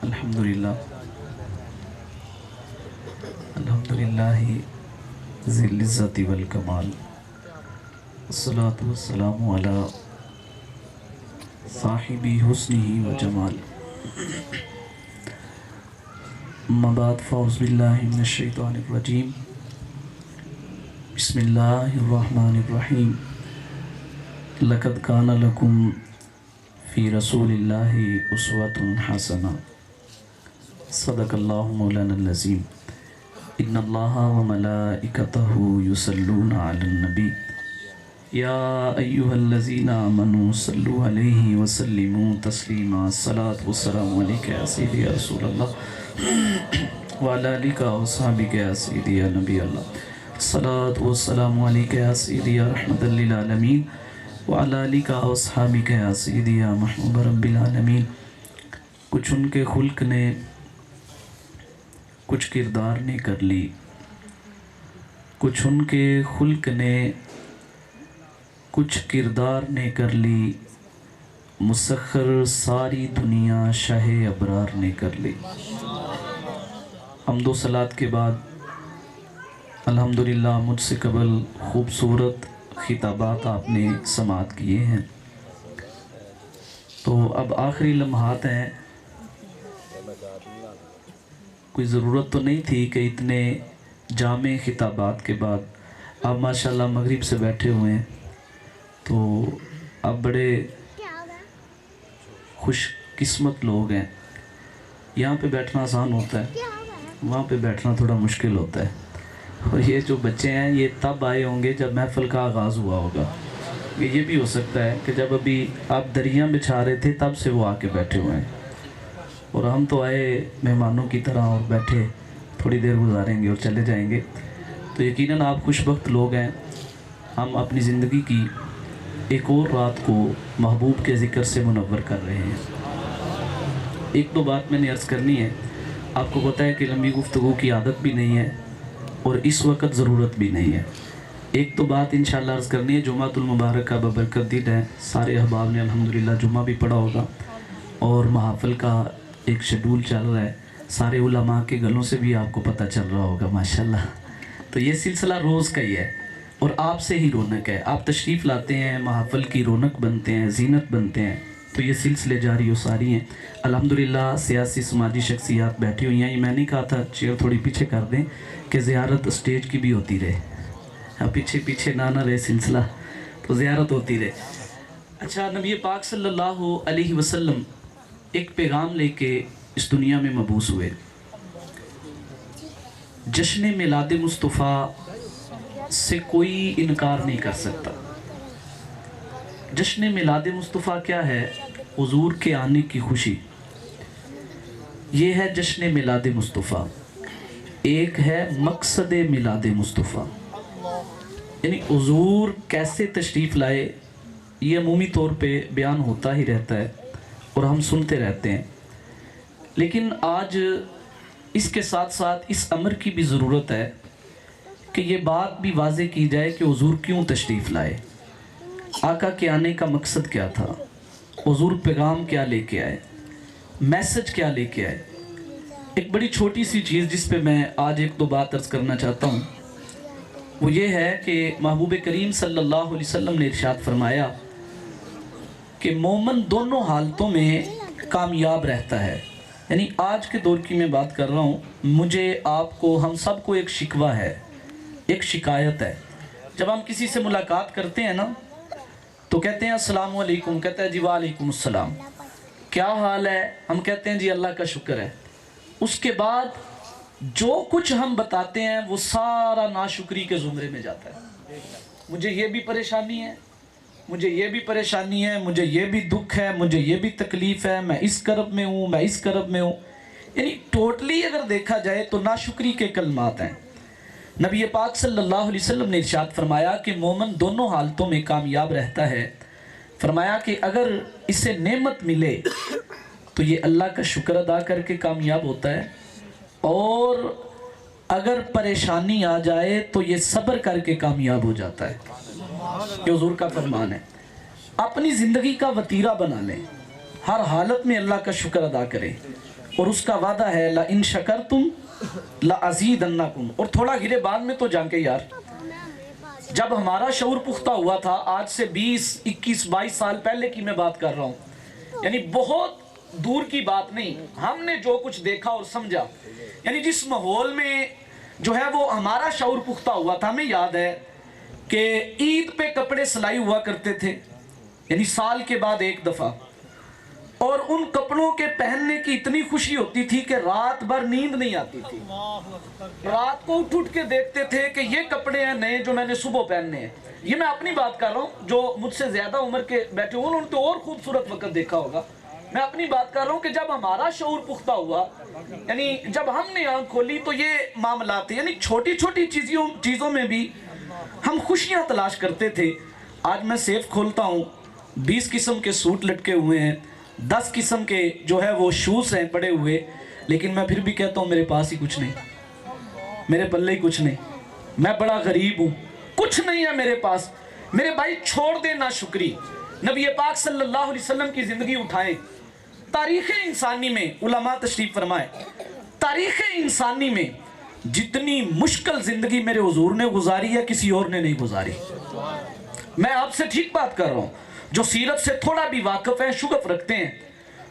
الحمدللہ الحمدللہ ذی العزت والکمال، الصلاۃ والسلام علی صاحب حسنہ وجمال، اما بعد فاعوذ باللہ من الشیطان الرجیم، بسم اللہ الرحمن الرحیم، لقد کان لکم فی رسول اللہ اسوۃ حسنہ، صدق اللہ مولانا العظیم، ان اللہ وملائکتہ یصلون علی النبی، یا ایہا الذین آمنوا صلوا علیہ وسلموا تسلیما، الصلاۃ والسلام علیک یا سیدی یا رسول اللہ وعلی آلک واصحابک یا سیدی یا نبی اللہ، الصلاۃ والسلام علیک یا سیدی یا رحمۃ للعالمین وعلی آلک واصحابک یا سیدی یا محبوب رب العالمین۔ کچھ ان کے خلق نے کچھ کردار نے کر لی، کچھ ان کے خلق نے کچھ کردار نے کر لی، مسخر ساری دنیا شاہ ابرار نے کر لی۔ حمد و صلوات کے بعد الحمدللہ مجھ سے قبل خوبصورت خطابات آپ نے سماعت کیے ہیں، تو اب آخری لمحات ہیں۔ کوئی ضرورت تو نہیں تھی کہ اتنے جامع خطابات کے بعد آپ ماشاءاللہ مغرب سے بیٹھے ہوئے ہیں، تو آپ بڑے خوش قسمت لوگ ہیں۔ یہاں پہ بیٹھنا آسان ہوتا ہے، وہاں پہ بیٹھنا تھوڑا مشکل ہوتا ہے، اور یہ جو بچے ہیں یہ تب آئے ہوں گے جب محفل کا آغاز ہوا ہوگا۔ یہ بھی ہو سکتا ہے کہ جب ابھی آپ دریاں بچھا رہے تھے تب سے وہ آ کے بیٹھے ہوئے ہیں، اور ہم تو آئے مہمانوں کی طرح اور بیٹھے تھوڑی دیر گزاریں گے اور چلے جائیں گے، تو یقیناً آپ خوش بخت لوگ ہیں۔ ہم اپنی زندگی کی ایک اور رات کو محبوب کے ذکر سے منور کر رہے ہیں۔ ایک دو بات میں نے عرض کرنی ہے، آپ کو پتہ ہے کہ لمبی گفتگو کی عادت بھی نہیں ہے اور اس وقت ضرورت بھی نہیں ہے۔ ایک تو بات انشاءاللہ عرض کرنی ہے، جمعۃ المبارک کا ببرکت دن ہے، سارے احباب نے الحمدللہ جمعہ بھی پڑھا ہوگا، اور محافل کا ایک شیڈول چل رہا ہے، سارے علماء کے گلوں سے بھی آپ کو پتہ چل رہا ہوگا ماشاءاللہ۔ تو یہ سلسلہ روز کا ہی ہے، اور آپ سے ہی رونق ہے، آپ تشریف لاتے ہیں، محافل کی رونق بنتے ہیں، زینت بنتے ہیں، تو یہ سلسلے جاری و ساری ہیں۔ الحمدللہ سیاسی سماجی شخصیات بیٹھی ہوئی ہیں، یہ میں نہیں کہا تھا چیئر تھوڑی پیچھے کر دیں کہ زیارت اسٹیج کی بھی ہوتی رہے، پیچھے پیچھے نہ رہے سلسلہ، تو زیارت ہوتی رہے۔ اچھا، نبی پاک صلی اللہ علیہ وسلم ایک پیغام لے کے اس دنیا میں مبعوث ہوئے۔ جشن میلاد مصطفیٰ سے کوئی انکار نہیں کر سکتا۔ جشن میلاد مصطفیٰ کیا ہے؟ حضور کے آنے کی خوشی، یہ ہے جشن میلاد مصطفیٰ۔ ایک ہے مقصد میلاد مصطفیٰ، یعنی حضور کیسے تشریف لائے، یہ عمومی طور پہ بیان ہوتا ہی رہتا ہے اور ہم سنتے رہتے ہیں، لیکن آج اس کے ساتھ ساتھ اس امر کی بھی ضرورت ہے کہ یہ بات بھی واضح کی جائے کہ حضور کیوں تشریف لائے، آقا کے آنے کا مقصد کیا تھا، حضور پیغام کیا لے کے آئے، میسج کیا لے کے آئے۔ ایک بڑی چھوٹی سی چیز جس پہ میں آج ایک دو بات عرض کرنا چاہتا ہوں، وہ یہ ہے کہ محبوب کریم صلی اللہ علیہ وسلم نے ارشاد فرمایا کہ مومن دونوں حالتوں میں کامیاب رہتا ہے۔ یعنی آج کے دور کی میں بات کر رہا ہوں، مجھے آپ کو ہم سب کو ایک شکوہ ہے، ایک شکایت ہے۔ جب ہم کسی سے ملاقات کرتے ہیں نا تو کہتے ہیں السلام علیکم، کہتا ہے جی وعلیکم السلام، کیا حال ہے؟ ہم کہتے ہیں جی اللہ کا شکر ہے۔ اس کے بعد جو کچھ ہم بتاتے ہیں وہ سارا ناشکری کے زمرے میں جاتا ہے۔ مجھے یہ بھی پریشانی ہے، مجھے یہ بھی پریشانی ہے، مجھے یہ بھی دکھ ہے، مجھے یہ بھی تکلیف ہے، میں اس کرب میں ہوں، میں اس کرب میں ہوں، یعنی ٹوٹلی اگر دیکھا جائے تو ناشکری کے کلمات ہیں۔ نبی پاک صلی اللہ علیہ وسلم نے ارشاد فرمایا کہ مومن دونوں حالتوں میں کامیاب رہتا ہے۔ فرمایا کہ اگر اسے نعمت ملے تو یہ اللہ کا شکر ادا کر کے کامیاب ہوتا ہے، اور اگر پریشانی آ جائے تو یہ صبر کر کے کامیاب ہو جاتا ہے۔ یہ حضور کا فرمان ہے. اپنی زندگی کا وتیرہ بنا لیں, ہر حالت میں اللہ کا شکر ادا کریں, اور اس کا وعدہ ہے لَإِن شَكَرْتُمْ لَأَزِيدَنَّكُمْ. اور تھوڑا گرے بعد میں تو جان کے یار, جب ہمارا شعور پختہ ہوا تھا, آج سے 20 21 22 سال پہلے کی میں بات کر رہا ہوں, یعنی بہت دور کی بات نہیں, ہم نے جو کچھ دیکھا اور سمجھا, یعنی جس ماحول میں جو ہے وہ ہمارا شعور پختہ ہوا تھا. ہمیں یاد ہے کہ عید پہ کپڑے سلائی ہوا کرتے تھے, یعنی سال کے بعد ایک دفعہ, اور ان کپڑوں کے پہننے کی اتنی خوشی ہوتی تھی کہ رات بھر نیند نہیں آتی تھی. رات کو اٹھ کے دیکھتے تھے کہ یہ کپڑے ہیں نئے جو میں نے صبح پہننے ہیں. یہ میں اپنی بات کر رہا ہوں, جو مجھ سے زیادہ عمر کے بیٹھے ہوئے انہوں نے تو اور خوبصورت وقت دیکھا ہوگا. میں اپنی بات کر رہا ہوں کہ جب ہمارا شعور پختہ ہوا, یعنی جب ہم نے آنکھ کھولی تو یہ معاملات تھے, یعنی چھوٹی چھوٹی چیزوں میں بھی ہم خوشیاں تلاش کرتے تھے. آج میں سیف کھولتا ہوں, 20 قسم کے سوٹ لٹکے ہوئے ہیں, 10 قسم کے جو ہے وہ شوز ہیں پڑے ہوئے, لیکن میں پھر بھی کہتا ہوں میرے پاس ہی کچھ نہیں, میرے پلے ہی کچھ نہیں, میں بڑا غریب ہوں, کچھ نہیں ہے میرے پاس. میرے بھائی چھوڑ دے ناشکری, نبی پاک صلی اللہ علیہ وسلم کی زندگی اٹھائیں. تاریخ انسانی میں علماء تشریف فرمائے, تاریخ انسانی میں جتنی مشکل زندگی میرے حضور نے گزاری ہے کسی اور نے نہیں گزاری. میں آپ سے ٹھیک بات کر رہا ہوں, جو سیرت سے تھوڑا بھی واقف ہیں, شغف رکھتے ہیں,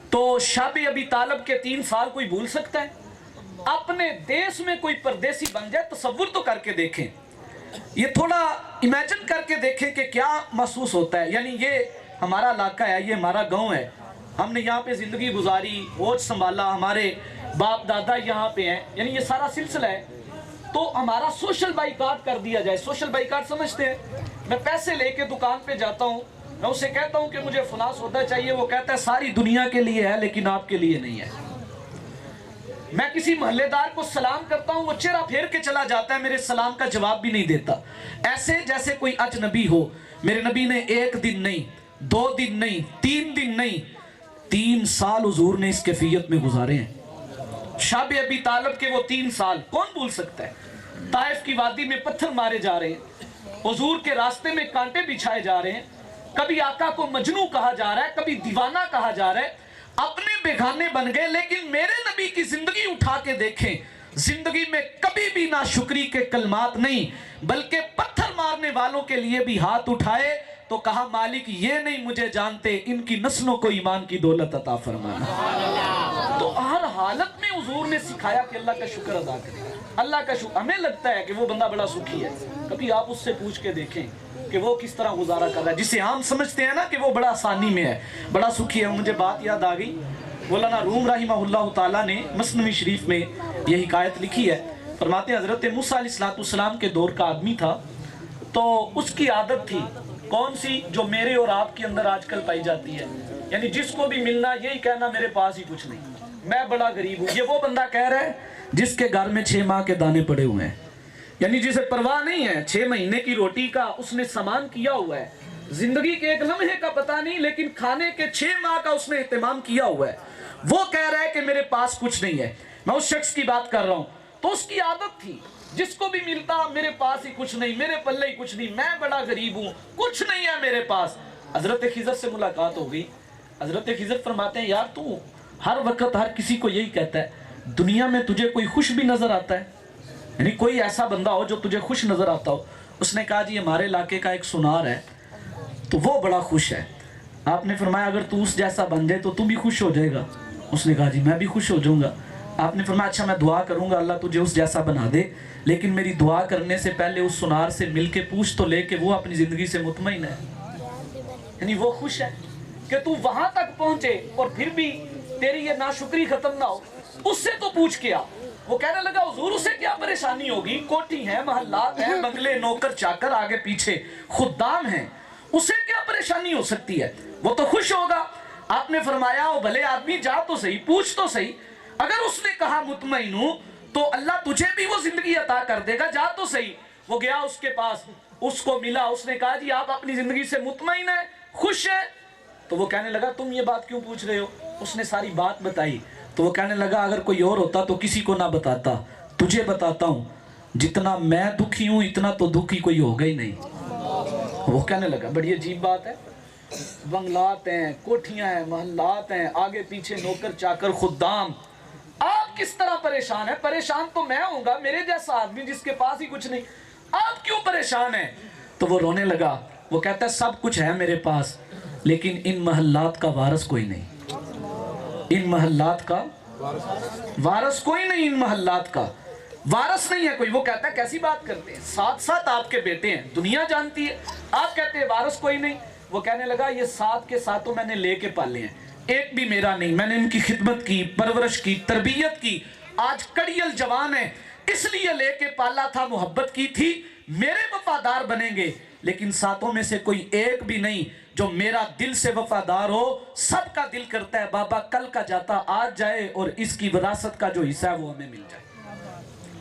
تو شاب ابی طالب کے 3 سال کوئی بھول سکتا ہے؟ اپنے دیس میں کوئی پردیسی بن جائے, تصور تو کر کے دیکھیں, یہ تھوڑا امیجن کر کے دیکھیں کہ کیا محسوس ہوتا ہے. یعنی یہ ہمارا علاقہ ہے, یہ ہمارا گاؤں ہے, ہم نے یہاں پہ زندگی گزاری, ہوش سنبھالا, ہمارے باپ دادا یہاں پہ ہیں, یعنی یہ سارا سلسلہ ہے. تو ہمارا سوشل بائیکاٹ کر دیا جائے. سوشل بائیکاٹ سمجھتے ہیں؟ میں پیسے لے کے دکان پہ جاتا ہوں, میں اسے کہتا ہوں کہ مجھے فلاں سودا چاہیے, وہ کہتا ہے ساری دنیا کے لیے ہے لیکن آپ کے لیے نہیں ہے. میں کسی محلے دار کو سلام کرتا ہوں, وہ چہرہ پھیر کے چلا جاتا ہے, میرے سلام کا جواب بھی نہیں دیتا, ایسے جیسے کوئی اجنبی ہو. میرے نبی نے 1 دن نہیں, 2 دن نہیں, 3 دن نہیں, 3 سال حضور نے اس کیفیت میں گزارے ہیں. شاب ابی طالب کے وہ 3 سال کون بھول سکتا ہے؟ طائف کی وادی میں پتھر مارے جا رہے ہیں, حضور کے راستے میں کانٹے بچھائے جا رہے ہیں, کبھی آقا کو مجنوں کہا جا رہا ہے, کبھی دیوانہ کہا جا رہا ہے, اپنے بیگانے بن گئے. لیکن میرے نبی کی زندگی اٹھا کے دیکھیں, زندگی میں کبھی بھی ناشکری کے کلمات نہیں, بلکہ پتھر مارنے والوں کے لیے بھی ہاتھ اٹھائے تو کہا مالک یہ نہیں مجھے جانتے, ان کی نسلوں کو ایمان کی دولت عطا فرمانا. تو ہر حالت میں حضور نے سکھایا کہ اللہ کا شکر ادا کریں. اللہ کا شکر, ہمیں لگتا ہے کہ وہ بندہ بڑا سکھی ہے, کبھی آپ اس سے پوچھ کے دیکھیں کہ وہ کس طرح گزارا کر رہا ہے, جسے ہم سمجھتے ہیں نا کہ وہ بڑا آسانی میں ہے, بڑا سکھی ہے. مجھے بات یاد آ گئی, مولانا روم رحمہ اللہ تعالیٰ نے مثنوی شریف میں یہ حکایت لکھی ہے. فرماتے ہیں حضرت موسیٰ علیہ السلام کے دور کا آدمی تھا, تو اس کی عادت تھی کون سی, جو میرے اور آپ کے اندر آج کل پائی جاتی ہے, یعنی جس کو بھی ملنا یہی کہنا میرے پاس ہی کچھ نہیں, میں بڑا غریب ہوں. یہ وہ بندہ کہہ رہا ہے جس کے گھر میں 6 ماہ کے دانے پڑے ہوئے ہیں, یعنی جسے پرواہ نہیں ہے 6 مہینے کی روٹی کا, اس نے سامان کیا ہوا ہے, زندگی کے 1 لمحے کا پتہ نہیں, لیکن کھانے کے 6 ماہ کا اس نے اہتمام کیا ہوا ہے. وہ کہہ رہا ہے کہ میرے پاس کچھ نہیں ہے. میں اس شخص کی بات کر رہا ہوں, تو اس کی عادت تھی جس کو بھی ملتا میرے پاس ہی کچھ نہیں, میرے پلے ہی کچھ نہیں, میں بڑا غریب ہوں, کچھ نہیں ہے میرے پاس. حضرت خضر سے ملاقات ہو گئی. حضرت خضر فرماتے ہیں یار تو ہر وقت ہر کسی کو یہی کہتا ہے, دنیا میں تجھے کوئی خوش بھی نظر آتا ہے, یعنی کوئی ایسا بندہ ہو جو تجھے خوش نظر آتا ہو؟ اس نے کہا جی ہمارے علاقے کا ایک سنار ہے تو وہ بڑا خوش ہے. آپ نے فرمایا اگر تو اس جیسا بن جائے تو تم بھی خوش ہو جائے گا؟ اس نے کہا جی میں بھی خوش ہو جاؤں گا. آپ نے فرمایا اچھا میں دعا کروں گا اللہ تجھے اس جیسا بنا دے, لیکن میری دعا کرنے سے پہلے اس سنار سے مل کے پوچھ تو لے کہ وہ اپنی زندگی سے مطمئن ہے, یعنی وہ خوش ہے کہ تو وہاں تک پہنچے اور پھر بھی تیری یہ ناشکری ختم نہ ہو. اس سے تو پوچھ کے آ. وہ کہنے لگا حضور اسے کیا پریشانی ہوگی, کوٹھی ہے, محلات ہیں, بنگلے, نوکر چاکر آگے پیچھے, خدام ہیں, اسے کیا پریشانی ہو سکتی ہے, وہ تو خوش ہوگا. آپ نے فرمایا او بھلے آدمی جا تو صحیح, پوچھ تو صحیح, اگر اس نے کہا مطمئن ہوں تو اللہ تجھے بھی وہ زندگی عطا کر دے گا, جا تو صحیح. وہ گیا اس کے پاس, اس کو ملا, اس نے کہا جی آپ اپنی زندگی سے مطمئن ہیں, خوش ہیں؟ تو وہ کہنے لگا تم یہ بات کیوں پوچھ رہے ہو؟ اس نے ساری بات بتائی. تو وہ کہنے لگا اگر کوئی اور ہوتا تو کسی کو نہ بتاتا, تجھے بتاتا ہوں, جتنا میں دکھی ہوں اتنا تو دکھی کوئی ہوگا ہی نہیں. وہ کہنے لگا بڑی عجیب بات ہے، بنگلات ہیں، کوٹھیاں ہیں، محلات ہیں، آگے پیچھے نوکر چاکر خدام، آپ کس طرح پریشان ہیں؟ پریشان تو میں ہوں گا، میرے جیسا آدمی جس کے پاس ہی کچھ نہیں، آپ کیوں پریشان ہیں؟ تو وہ رونے لگا، وہ کہتا ہے سب کچھ ہے میرے پاس، لیکن ان محلات کا وارث کوئی نہیں، ان محلات کا وارث کوئی نہیں، ان محلات کا وارث نہیں ہے کوئی۔ وہ کہتا ہے کیسی بات کرتے ہیں، ساتھ ساتھ آپ کے بیٹے ہیں، دنیا جانتی ہے، آپ کہتے ہیں وارث کوئی نہیں۔ وہ کہنے لگا یہ ساتھ کے ساتھوں میں نے لے کے پالے ہیں، ایک بھی میرا نہیں، میں نے ان کی خدمت کی، پرورش کی، تربیت کی، آج کڑیل جوان ہے اس لیے لے کے پالا تھا، محبت کی تھی، میرے وفادار بنیں گے، لیکن ساتھوں میں سے کوئی ایک بھی نہیں جو میرا دل سے وفادار ہو۔ سب کا دل کرتا ہے بابا کل کا جاتا آج جائے اور اس کی وراثت کا جو حصہ ہے وہ ہمیں مل جائے۔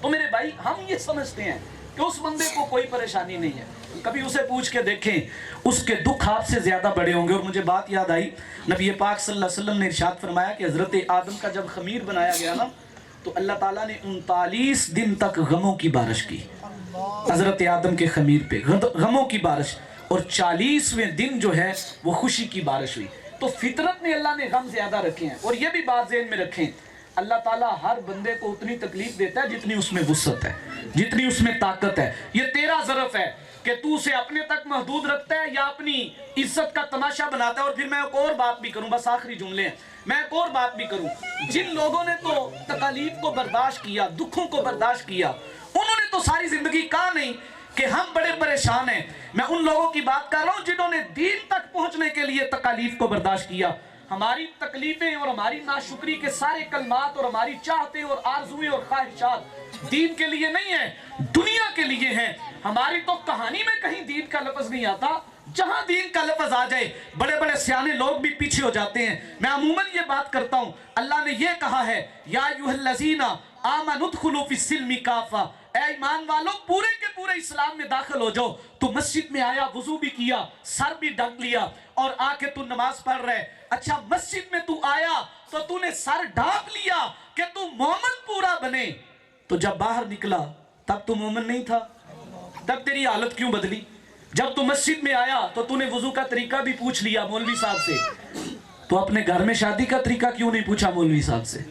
تو میرے بھائی ہم یہ سمجھتے ہیں کہ اس بندے کو کوئی پریشانی نہیں ہے، کبھی اسے پوچھ کے دیکھیں اس کے دکھ آپ سے زیادہ بڑے ہوں گے۔ اور مجھے بات یاد آئی، نبی پاک صلی اللہ علیہ وسلم نے ارشاد فرمایا کہ حضرت آدم کا جب خمیر بنایا گیا نا تو اللہ تعالیٰ نے 39 دن تک غموں کی بارش کی حضرت آدم کے خمیر پہ، غموں کی بارش، اور 40ویں دن جو ہے وہ خوشی کی بارش ہوئی۔ تو فطرت میں اللہ نے غم زیادہ رکھے ہیں، اور یہ بھی بات ذہن میں رکھیں اللہ تعالیٰ ہر بندے کو اتنی تکلیف دیتا ہے جتنی اس میں وسعت ہے، جتنی اس میں طاقت ہے۔ یہ تیرا ظرف ہے کہ تو اسے اپنے تک محدود رکھتا ہے یا اپنی عزت کا تماشا بناتا ہے۔ اور پھر میں ایک اور بات بھی کروں، بس آخری جملے ہیں، میں ایک اور بات بھی کروں، جن لوگوں نے تو تکالیف کو برداشت کیا، دکھوں کو برداشت کیا، انہوں نے تو ساری زندگی کہا نہیں کہ ہم بڑے پریشان ہیں۔ میں ان لوگوں کی بات کر رہا ہوں جنہوں نے دین تک پہنچنے کے لیے تکالیف کو برداشت کیا۔ ہماری تکلیفیں اور ہماری ناشکری کے سارے کلمات اور ہماری چاہتے اور آرزویں اور خواہشات دین کے لیے نہیں ہیں، دنیا کے لیے ہیں۔ ہماری تو کہانی میں کہیں دین کا لفظ نہیں آتا، جہاں دین کا لفظ آ جائے بڑے بڑے سیانے لوگ بھی پیچھے ہو جاتے ہیں۔ میں عموماً یہ بات کرتا ہوں، اللہ نے یہ کہا ہے یا ایھا الذین آمنوا ادخلوا فی السلم کافہ، اے ایمان والو پورے کے پورے اسلام میں داخل ہو جاؤ۔ تو مسجد میں آیا، وضو بھی کیا، سر بھی ڈھک لیا اور آ کے تو نماز پڑھ رہے۔ اچھا مسجد میں تو آیا تو تو نے سر ڈھانپ لیا کہ تو مومن پورا بنے، تو جب باہر نکلا تب تو مومن نہیں تھا، تب تیری حالت کیوں بدلی؟ جب تو مسجد میں آیا تو تو نے وضو کا طریقہ بھی پوچھ لیا مولوی صاحب سے، تو اپنے گھر میں شادی کا طریقہ کیوں نہیں پوچھا مولوی صاحب سے؟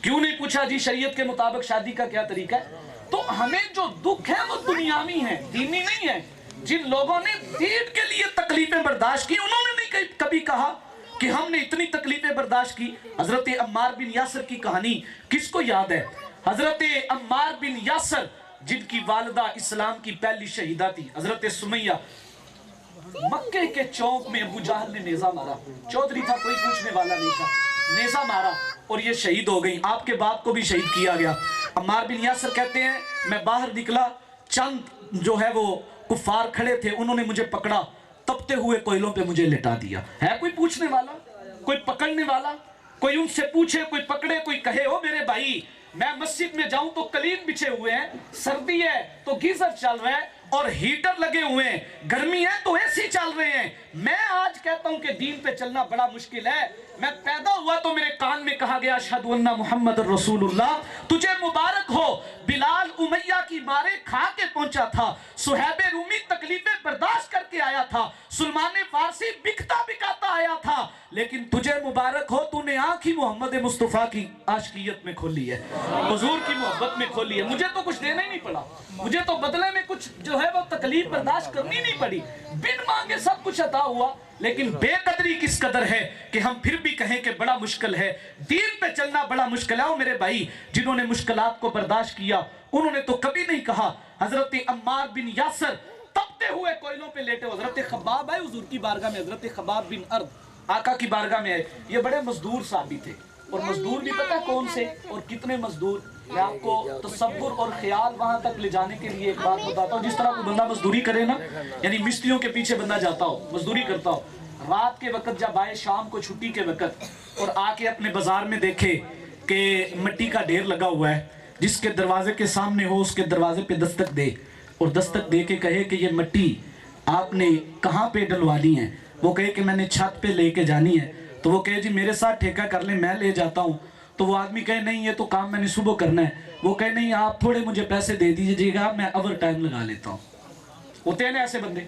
کیوں نہیں پوچھا جی شریعت کے مطابق شادی کا کیا طریقہ ہے؟ تو ہمیں جو دکھ ہے وہ دنیاوی ہیں، دینی نہیں ہے۔ جن لوگوں نے دین کے لیے تکلیفیں برداشت کی انہوں نے نہیں کبھی کہا کہ ہم نے اتنی تکلیفیں برداشت کی۔ حضرت عمار بن یاسر کی کہانی کس کو یاد ہے؟ حضرت عمار بن یاسر جن کی والدہ اسلام کی پہلی شہیدہ تھی، حضرت سمیہ، مکے کے چوک میں ابو جہل نے نیزہ مارا، چودھری تھا کوئی پوچھنے والا نہیں تھا، نیزہ مارا اور یہ شہید ہو گئی، آپ کے باپ کو بھی شہید کیا گیا۔ عمار بن یاسر کہتے ہیں میں باہر نکلا، چند جو ہے وہ کفار کھڑے تھے، انہوں نے مجھے پکڑا، تپتے ہوئے کوئلوں پہ مجھے لٹا دیا۔ ہے کوئی پوچھنے والا، کوئی پکڑنے والا، کوئی ان سے پوچھے، کوئی پکڑے، کوئی کہے او میرے بھائی میں مسجد میں جاؤں تو قلین بچھے ہوئے ہیں، سردی ہے تو گیزر چل رہا ہے اور ہیٹر لگے ہوئے ہیں، گرمی ہے تو ایسی چل رہے ہیں۔ میں آج کہتا ہوں کہ دین پہ چلنا بڑا مشکل ہے۔ میں پیدا ہوا تو میرے کان میں کہا گیا اشہد ان محمد رسول اللہ، تجھے مبارک ہو بلال امیہ کی مارے کھا کے پہنچا تھا، صہیب رومی تکلیفیں برداشت کر کے آیا تھا، سلمان فارسی بکتا بکاتا آیا تھا، لیکن تجھے مبارک ہو تو نے آنکھ ہی محمد مصطفیٰ کی عاشقیت میں کھولی ہے، حضور کی محبت میں کھولی ہے۔ مجھے تو کچھ دینا ہی نہیں پڑا، مجھے تو بدلے میں کچھ جو ہے وہ تکلیف برداشت کرنی نہیں پڑی، بن مانگے سب کچھ عطا ہوا۔ لیکن بے قدری کس قدر ہے کہ ہم پھر بھی کہیں کہ بڑا مشکل ہے، دین پہ چلنا بڑا مشکل ہے۔ میرے بھائی جنہوں نے مشکلات کو برداشت کیا انہوں نے تو کبھی نہیں کہا۔ حضرت عمار بن یاسر تپتے ہوئے کوئلوں پہ لیٹے، حضرت خباب ہے حضور کی بارگاہ میں، حضرت خباب بن ارد آقا کی بارگاہ میں ہے، یہ بڑے مزدور صحابی تھے، اور مزدور بھی پتہ کون سے اور کتنے مزدور؟ میں آپ کو تصور اور خیال وہاں تک لے جانے کے لیے ایک بات بتاتا ہوں۔ جس طرح کوئی بندہ مزدوری کرے نا، یعنی مستریوں کے پیچھے بندہ جاتا ہو، مزدوری کرتا ہو، رات کے وقت جب آئے شام کو چھٹی کے وقت اور آ کے اپنے بازار میں دیکھے کہ مٹی کا ڈھیر لگا ہوا ہے، جس کے دروازے کے سامنے ہو اس کے دروازے پہ دستک دے اور دستک دے کے کہے کہ یہ مٹی آپ نے کہاں پہ ڈلوانی ہے، وہ کہے کہ میں نے چھت پہ لے کے جانی ہے، تو وہ کہے جی میرے ساتھ ٹھیکہ کر لیں میں لے جاتا ہوں، تو وہ آدمی کہے نہیں یہ تو کام میں نے صبح کرنا ہے، وہ کہے نہیں آپ تھوڑے مجھے پیسے دے دیجئے گا میں اوور ٹائم لگا لیتا ہوں۔ ہوتے ہیں نا ایسے بندے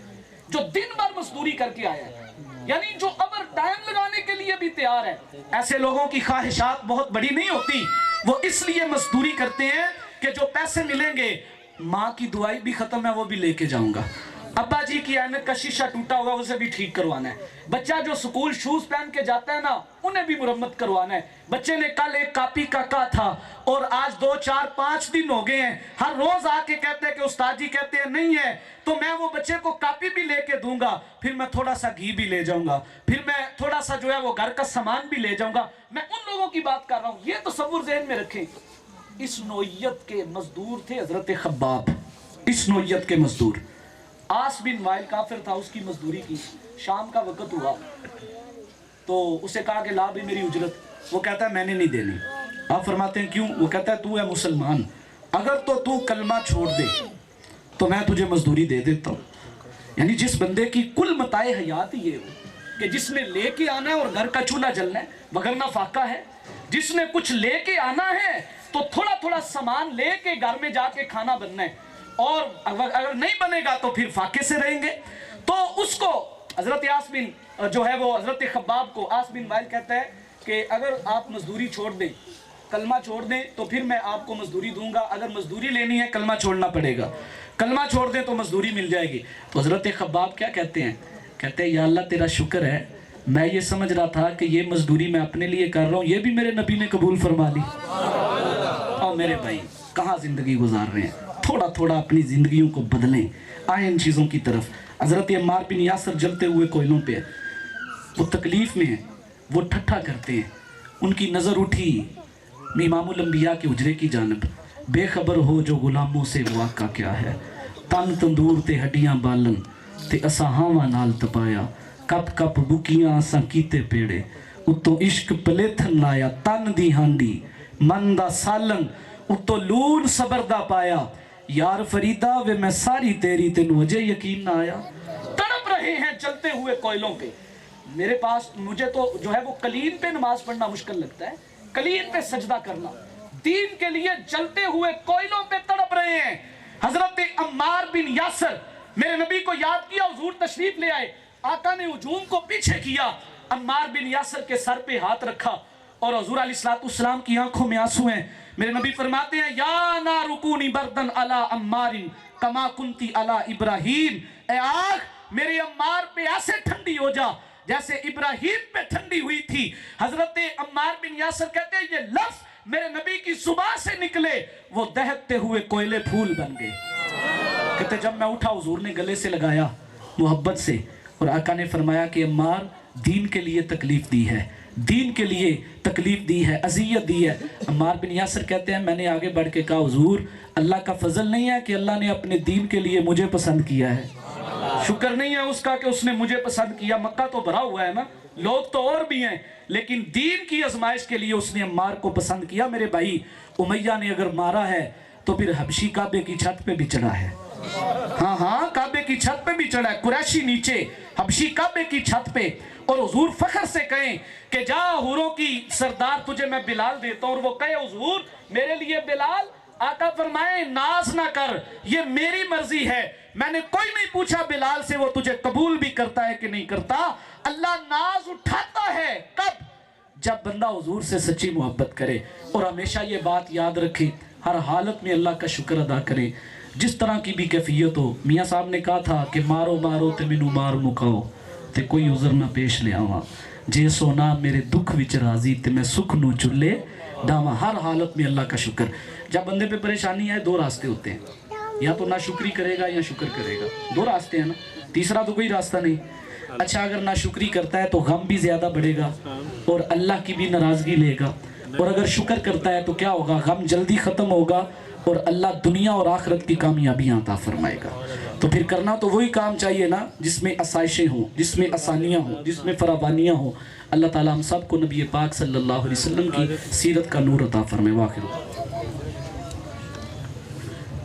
جو دن بھر مزدوری کر کے آیا ہے، یعنی جو اوور ٹائم لگانے کے لیے بھی تیار ہے. ایسے لوگوں کی خواہشات بہت بڑی نہیں ہوتی، وہ اس لیے مزدوری کرتے ہیں کہ جو پیسے ملیں گے، ماں کی دعائی بھی ختم ہے وہ بھی لے کے جاؤں گا، ابا جی کی اینک کا شیشہ ٹوٹا ہوا اسے بھی ٹھیک کروانا ہے، بچہ جو سکول شوز پہن کے جاتا ہے نا انہیں بھی مرمت کروانا ہے. بچے نے کل ایک کاپی کا کہا تھا اور آج 2 4 5 دن ہو گئے ہیں، ہر روز آ کے کہتے ہیں کہ استاد جی کہتے ہیں نہیں ہے، تو میں وہ بچے کو کاپی بھی لے کے دوں گا، پھر میں تھوڑا سا گھی بھی لے جاؤں گا، پھر میں تھوڑا سا جو ہے وہ گھر کا سامان بھی لے جاؤں گا. میں ان لوگوں کی بات کر رہا ہوں، یہ تصور ذہن میں رکھیں. اس نوعیت کے مزدور تھے حضرت خباب، اس نوعیت کے مزدور. آس بن وائل کافر تھا، اس کی مزدوری کی. شام کا وقت ہوا تو اسے کہا کہ لا بھی میری اجرت. وہ کہتا ہے میں نے نہیں دینی. آپ فرماتے ہیں کیوں؟ وہ کہتا ہے تو ہے مسلمان، اگر تو کلمہ چھوڑ دے تو میں تجھے مزدوری دے دیتا ہوں. یعنی جس بندے کی کل متاع حیات ہی یہ ہو کہ جس نے لے کے آنا ہے اور گھر کا چولہا جلنا ہے وگرنہ فاقہ ہے، جس نے کچھ لے کے آنا ہے تو تھوڑا تھوڑا سامان لے کے گھر میں جا کے کھانا بننا ہے، اور اگر نہیں بنے گا تو پھر فاقے سے رہیں گے. تو اس کو حضرت آس بن جو ہے وہ حضرت خباب کو آس بن وائل کہتا ہے کہ اگر آپ مزدوری چھوڑ دیں، کلمہ چھوڑ دیں تو پھر میں آپ کو مزدوری دوں گا، اگر مزدوری لینی ہے کلمہ چھوڑنا پڑے گا، کلمہ چھوڑ دیں تو مزدوری مل جائے گی. تو حضرت خباب کیا کہتے ہیں؟ کہتے ہیں یا اللہ تیرا شکر ہے، میں یہ سمجھ رہا تھا کہ یہ مزدوری میں اپنے لیے کر رہا ہوں، یہ بھی میرے نبی نے قبول فرما لی. اور میرے بھائی کہاں زندگی گزار رہے ہیں، تھوڑا تھوڑا اپنی زندگیوں کو بدلیں، آئیں ان چیزوں کی طرف. حضرت عمار بن یاسر جلتے ہوئے کوئلوں پہ، وہ تکلیف میں ہیں، وہ ٹھٹھا کرتے ہیں. ان کی نظر اٹھی امام الانبیاء کے حجرے کی جانب. بے خبر ہو جو غلاموں سے واقعہ کیا ہے، تن تندور تے ہڈیاں بالن تے اساں ہاواں نال تپایا، کپ کپ بکیاں اساں کیتے پیڑے، اتو عشق پلیتھن لایا، تن دی ہانڈی من دا سالن اتو لون صبر دا پایا، یار فریدہ وے میں ساری تیری تینو وجہ یقین نہ آیا. تڑپ رہے ہیں چلتے ہوئے کوئلوں پہ. میرے پاس مجھے تو جو ہے وہ قلین پہ نماز پڑھنا مشکل لگتا ہے، قلین پہ سجدہ کرنا. دین کے لیے جلتے ہوئے کوئلوں پہ تڑپ رہے ہیں. حضرت عمار بن یاسر، میرے نبی کو یاد کیا، حضور تشریف لے آئے، آقا نے ہجوم کو پیچھے کیا، عمار بن یاسر کے سر پہ ہاتھ رکھا اور حضور علیہ السلام کی آنکھوں میں آنسو ہیں. میرے نبی فرماتے ہیں یا نار کونی بردن علی عمار کما کنتی علی ابراہیم، اے آگ میرے عمار پہ ایسے ٹھنڈی ہو جا جیسے ابراہیم پہ ٹھنڈی ہوئی تھی. حضرت عمار بن یاسر کہتے ہیں یہ لفظ میرے نبی کی زبان سے نکلے وہ دہکتے ہوئے کوئلے پھول بن گئے. کہتے جب میں اٹھا حضور نے گلے سے لگایا محبت سے، اور آقا نے فرمایا کہ عمار دین کے لیے تکلیف دی ہے، دین کے لیے تکلیف دی ہے، اذیت دی ہے. عمار بن یاسر کہتے ہیں میں نے آگے بڑھ کے کہا حضور اللہ کا فضل نہیں ہے کہ اللہ نے اپنے دین کے لیے مجھے پسند کیا ہے، شکر نہیں ہے اس کا کہ اس نے مجھے پسند کیا. مکہ تو بھرا ہوا ہے نا، لوگ تو اور بھی ہیں، لیکن دین کی آزمائش کے لیے اس نے عمار کو پسند کیا. میرے بھائی امیہ نے اگر مارا ہے تو پھر حبشی کعبے کی چھت پہ بھی چڑھا ہے. ہاں کعبے کی چھت پہ بھی چڑھا ہے، قریشی نیچے، حبشی کعبے کی چھت پہ. اور حضور فخر سے کہیں کہ جا حوروں کی سردار تجھے میں بلال دیتا ہوں، اور وہ کہے حضور میرے لیے بلال. آقا فرمائے ناز نہ کر، یہ میری مرضی ہے، میں نے کوئی نہیں پوچھا بلال سے وہ تجھے قبول بھی کرتا ہے کہ نہیں کرتا. اللہ ناز اٹھاتا ہے کب؟ جب بندہ حضور سے سچی محبت کرے. اور ہمیشہ یہ بات یاد رکھے، ہر حالت میں اللہ کا شکر ادا کرے، جس طرح کی بھی کیفیت ہو. میاں صاحب نے کہا تھا کہ مارو مارو تے مینوں مار مکاؤ تے کوئی عذر نہ پیش لے آواں، جے سونا میرے دکھ وچ راضی تے میں سکھ نو چلے ڈاواں. ہر حالت میں اللہ کا شکر. جب بندے پہ پریشانی آئے دو راستے ہوتے ہیں، یا تو نہ شکری کرے گا یا شکر کرے گا، دو راستے ہیں نا، تیسرا تو کوئی راستہ نہیں. اچھا اگر نہ شکری کرتا ہے تو غم بھی زیادہ بڑھے گا اور اللہ کی بھی ناراضگی لے گا، اور اگر شکر کرتا ہے تو کیا ہوگا؟ غم جلدی ختم ہوگا اور اللہ دنیا اور آخرت کی کامیابیاں عطا فرمائے گا. تو پھر کرنا تو وہی کام چاہیے نا جس میں آسائشیں ہوں، جس میں آسانیاں ہوں، جس میں فراوانیاں ہوں. اللہ تعالیٰ ہم سب کو نبی پاک صلی اللہ علیہ وسلم کی سیرت کا نور عطا فرمائے. واخر